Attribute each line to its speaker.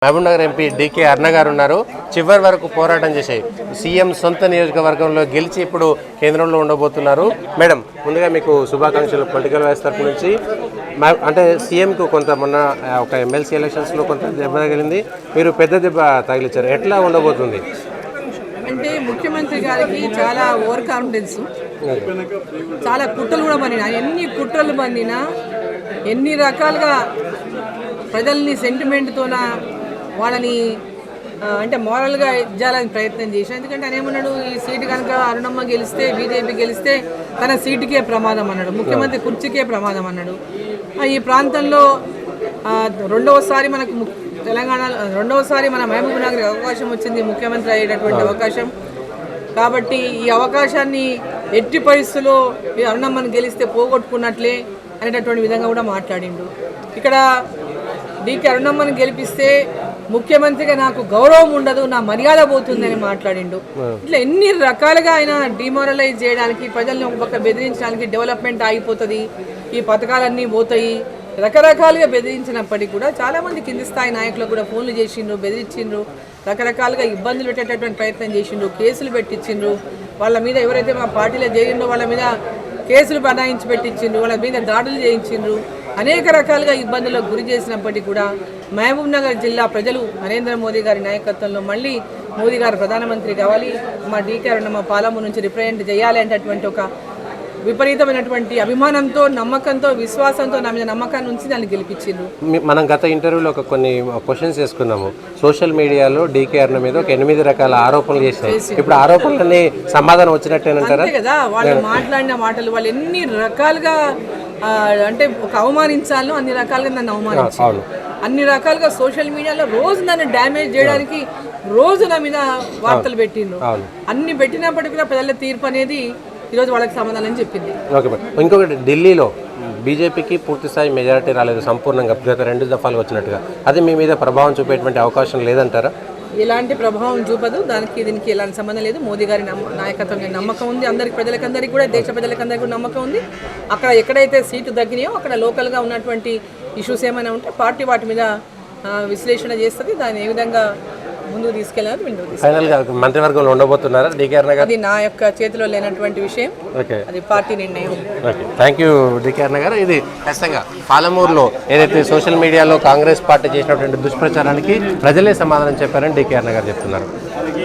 Speaker 1: Mahabubnagar MP DK అరుణ గారు ఉన్నారు. చివరి వరకు పోరాటం చేశాయి సీఎం సొంత నియోజకవర్గంలో గెలిచి ఇప్పుడు కేంద్రంలో ఉండబోతున్నారు. మేడం, ముందుగా మీకు శుభాకాంక్షలు. పొలిటికల్ వ్యవస్థ తరపు నుంచి అంటే సీఎంకు కొంత మొన్న ఒక ఎమ్మెల్సీ ఎలక్షన్స్లో కొంత దెబ్బ తగిలింది, మీరు పెద్ద దెబ్బ తగిలించారు. ఎట్లా ఉండబోతుంది?
Speaker 2: అంటే ముఖ్యమంత్రి గారికి చాలా ఓవర్ కాన్ఫిడెన్స్, చాలా కుట్రలు కూడా పడినా, ఎన్ని కుట్రలు పడినా, ఎన్ని రకాలుగా ప్రజల్ని సెంటిమెంట్తోన వాళ్ళని అంటే మోరల్గా ఇచ్చాలని ప్రయత్నం చేశాను. ఎందుకంటే ఆయన ఏమన్నాడు, ఈ సీటు కనుక అరుణమ్మ గెలిస్తే, బీజేపీ గెలిస్తే తన సీటుకే ప్రమాదం అన్నాడు, ముఖ్యమంత్రి కుర్చీకే ప్రమాదం అన్నాడు. ఈ ప్రాంతంలో రెండవసారి మనకు తెలంగాణ రెండవసారి మన మహబూబ్నగర్కి అవకాశం వచ్చింది, ముఖ్యమంత్రి అయ్యేటటువంటి అవకాశం. కాబట్టి ఈ అవకాశాన్ని ఎట్టి పరిస్థితుల్లో ఈ అరుణమ్మని గెలిస్తే పోగొట్టుకున్నట్లే అనేటటువంటి విధంగా కూడా మాట్లాడిండు. ఇక్కడ డీకే అరుణమ్మని గెలిపిస్తే ముఖ్యమంత్రిగా నాకు గౌరవం ఉండదు, నా మర్యాద పోతుందని మాట్లాడిండు. ఇట్లా ఎన్ని రకాలుగా ఆయన డిమోరలైజ్ చేయడానికి, ప్రజల్ని ఒక పక్క బెదిరించడానికి, డెవలప్మెంట్ ఆగిపోతుంది, ఈ పథకాలన్నీ పోతాయి, రకరకాలుగా బెదిరించినప్పటికీ కూడా చాలామంది కింది స్థాయి నాయకులకు కూడా ఫోన్లు చేసిండ్రు, బెదిరించిండ్రు, రకరకాలుగా ఇబ్బందులు పెట్టేటటువంటి ప్రయత్నం చేసిండ్రు, కేసులు పెట్టించిండ్రు. వాళ్ళ మీద ఎవరైతే మా పార్టీలో చేరిండ్రో వాళ్ళ మీద కేసులు బనాయించి పెట్టించిండ్రు, వాళ్ళ మీద దాడులు చేయించిండ్రు, అనేక రకాలుగా ఇబ్బందులకు గురి చేసినప్పటికీ కూడా మహబూబ్నగర్ జిల్లా ప్రజలు నరేంద్ర మోదీ గారి నాయకత్వంలో మళ్ళీ మోదీ గారు ప్రధానమంత్రి కావాలి, మా డీకే అరుణమ్మ పాలమూరు నుంచి రిప్రజెంట్ చేయాలి అనేటటువంటి ఒక విపరీతమైనటువంటి అభిమానంతో, నమ్మకంతో, విశ్వాసంతో నా మీద నమ్మకాన్ని ఉంచి దాన్ని గెలిపించిండ్రు.
Speaker 1: మనం గత ఇంటర్వ్యూలో కొన్ని క్వశ్చన్స్ చేసుకున్నాము. సోషల్ మీడియాలో డీకే అరుణ మీద ఒక 8 రకాల ఆరోపణలు చేశాయి. ఇప్పుడు ఆరోపణలన్నీ సమాధానం వచ్చినట్టేనంటారా?
Speaker 2: అంతే కదా, వాళ్ళు మాట్లాడిన మాటలు, వాళ్ళు ఎన్ని రకాలుగా అంటే ఒక అవమానించాలో అన్ని రకాలుగా నన్ను అవమానించారు, అన్ని రకాలుగా సోషల్ మీడియాలో రోజు నన్ను డ్యామేజ్ చేయడానికి రోజు నా మీద వార్తలు పెట్టిండ్రు. అన్ని పెట్టినప్పటికీ కూడా ప్రజల తీర్పు అనేది ఈరోజు వాళ్ళకి సమాధానం చెప్పింది.
Speaker 1: ఓకే మేడం, ఇంకొకటి ఢిల్లీలో బీజేపీకి పూర్తిస్థాయి మెజారిటీ రాలేదు సంపూర్ణంగా, గత 2 దఫాలు వచ్చినట్టుగా. అది మీ మీద ప్రభావం చూపేటువంటి అవకాశం లేదంటారా?
Speaker 2: ఎలాంటి ప్రభావం చూపదు, దీనికి ఎలాంటి సంబంధం లేదు. మోదీ గారి నాయకత్వం మీద నమ్మకం ఉంది, ప్రజలకందరికీ కూడా, దేశ ప్రజలకందరికీ కూడా నమ్మకం ఉంది. అక్కడ ఎక్కడైతే సీటు తగ్గినాయో అక్కడ లోకల్గా ఉన్నటువంటి ఇష్యూస్ ఏమైనా ఉంటే పార్టీ వాటి మీద విశ్లేషణ చేస్తుంది, దాన్ని ఏ విధంగా ముందుకు తీసుకెళ్ళాలి.
Speaker 1: ఫైనల్గా మంత్రివర్గంలో ఉండబోతున్నారా డీకే అరుణ గారు?
Speaker 2: అది నా యొక్క చేతిలో లేనటువంటి విషయం, అది పార్టీ నిర్ణయం.
Speaker 1: థ్యాంక్ యూ డీకే అరుణ గారు. ఇది ఖచ్చితంగా పాలమూరులో ఏదైతే సోషల్ మీడియాలో కాంగ్రెస్ పార్టీ చేసినటువంటి దుష్ప్రచారానికి ప్రజలే సమాధానం చెప్పారని డీకే అరుణ గారు చెప్తున్నారు.